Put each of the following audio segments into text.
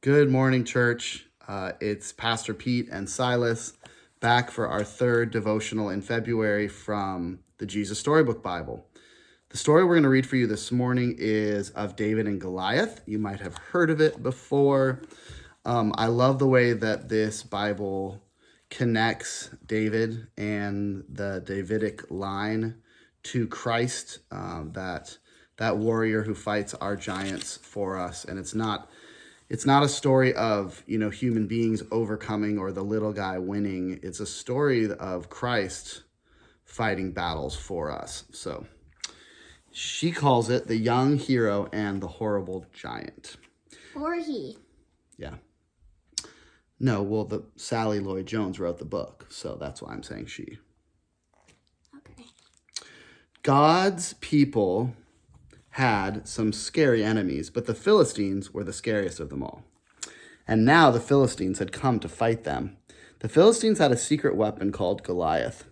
Good morning, church. It's Pastor Pete and Silas back for our third devotional in February from the Jesus Storybook Bible. The story we're going to read for you this morning is of David and Goliath. You might have heard of it before. I love the way that this Bible connects David and the Davidic line to Christ, that warrior who fights our giants for us. And it's not a story of, human beings overcoming or the little guy winning. It's a story of Christ fighting battles for us. So she calls it The Young Hero and the Horrible Giant. Or he. Yeah. No, well, Sally Lloyd Jones wrote the book, so that's why I'm saying she. Okay. God's people had some scary enemies, but the Philistines were the scariest of them all. And now the Philistines had come to fight them. The Philistines had a secret weapon called Goliath.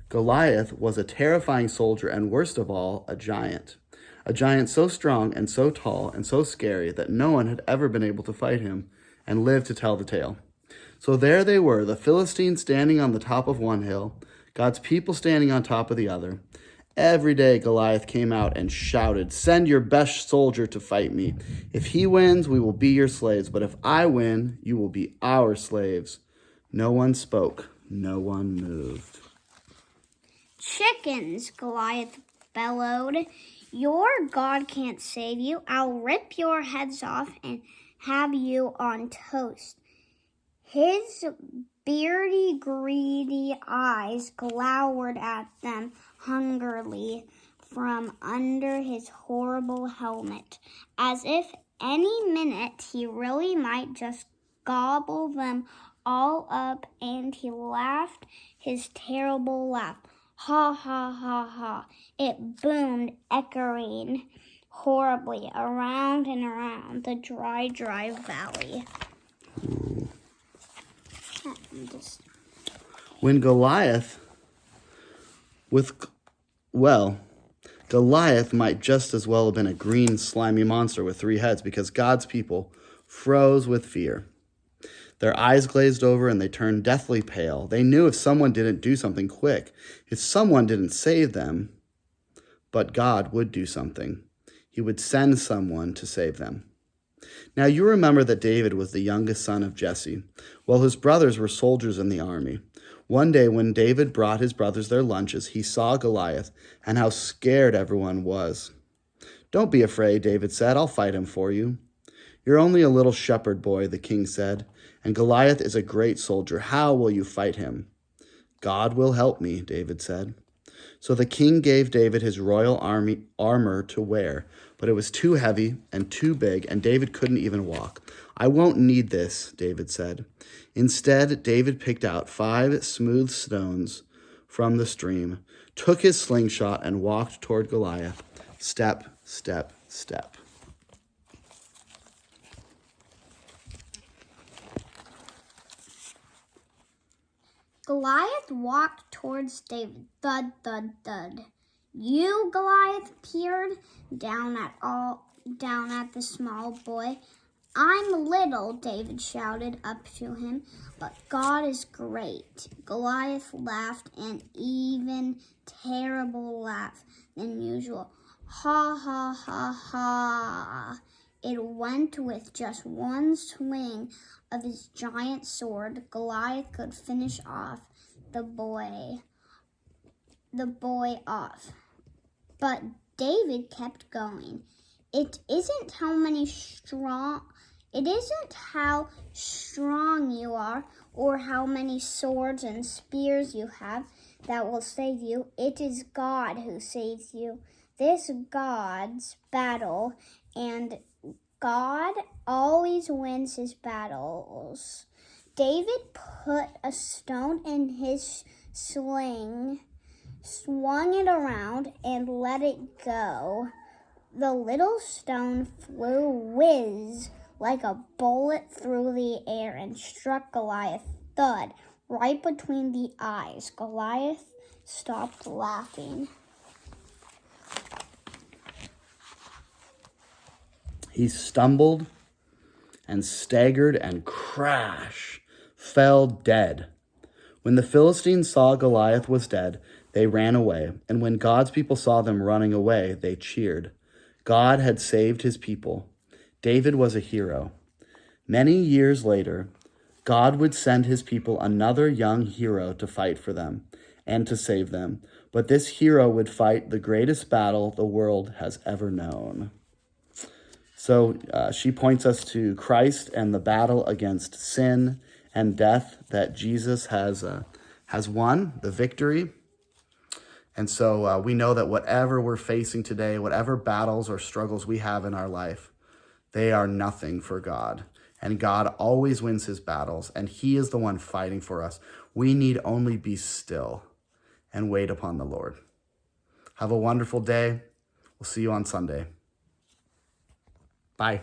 Goliath was a terrifying soldier and, worst of all, a giant. A giant so strong and so tall and so scary that no one had ever been able to fight him and live to tell the tale. So there they were, the Philistines standing on the top of one hill, God's people standing on top of the other. Every day Goliath came out and shouted, "Send your best soldier to fight me. If he wins, we will be your slaves. But if I win, you will be our slaves." No one spoke. No one moved. Chickens, Goliath bellowed. Your God can't save you. I'll rip your heads off and have you on toast. His beardy, greedy eyes glowered at them hungrily from under his horrible helmet, as if any minute he really might just gobble them all up, and he laughed his terrible laugh. Ha, ha, ha, ha. It boomed, echoing horribly around and around the dry valley. When Goliath might just as well have been a green, slimy monster with 3 heads, because God's people froze with fear. Their eyes glazed over and they turned deathly pale. They knew if someone didn't do something quick, if someone didn't save them, but God would do something. He would send someone to save them. Now you remember that David was the youngest son of Jesse, while his brothers were soldiers in the army. One day when David brought his brothers their lunches, he saw Goliath and how scared everyone was. "Don't be afraid," David said. "I'll fight him for you." "You're only a little shepherd boy," the king said, "and Goliath is a great soldier. How will you fight him?" "God will help me," David said. So the king gave David his royal armor to wear, but it was too heavy and too big, and David couldn't even walk. "I won't need this," David said. Instead, David picked out 5 smooth stones from the stream, took his slingshot, and walked toward Goliath, step, step, step. Goliath walked towards David. Thud, thud, thud. "You," Goliath peered down at the small boy. "I'm little," David shouted up to him, "but God is great." Goliath laughed an even terrible laugh than usual. Ha, ha, ha, ha. It went with just one swing of his giant sword. Goliath could finish off the boy off. But David kept going. It isn't how strong you are or how many swords and spears you have that will save you. It is God who saves you. This God's battle, and God always wins his battles. David put a stone in his sling, swung it around, and let it go. The little stone flew whiz like a bullet through the air and struck Goliath, thud, right between the eyes. Goliath stopped laughing. He stumbled and staggered and crash, fell dead. When the Philistines saw Goliath was dead, they ran away, and when God's people saw them running away, they cheered. God had saved his people. David was a hero. Many years later, God would send his people another young hero to fight for them and to save them. But this hero would fight the greatest battle the world has ever known. So she points us to Christ and the battle against sin and death that Jesus has won, the victory. And so we know that whatever we're facing today, whatever battles or struggles we have in our life, they are nothing for God. And God always wins his battles, and he is the one fighting for us. We need only be still and wait upon the Lord. Have a wonderful day. We'll see you on Sunday. Bye.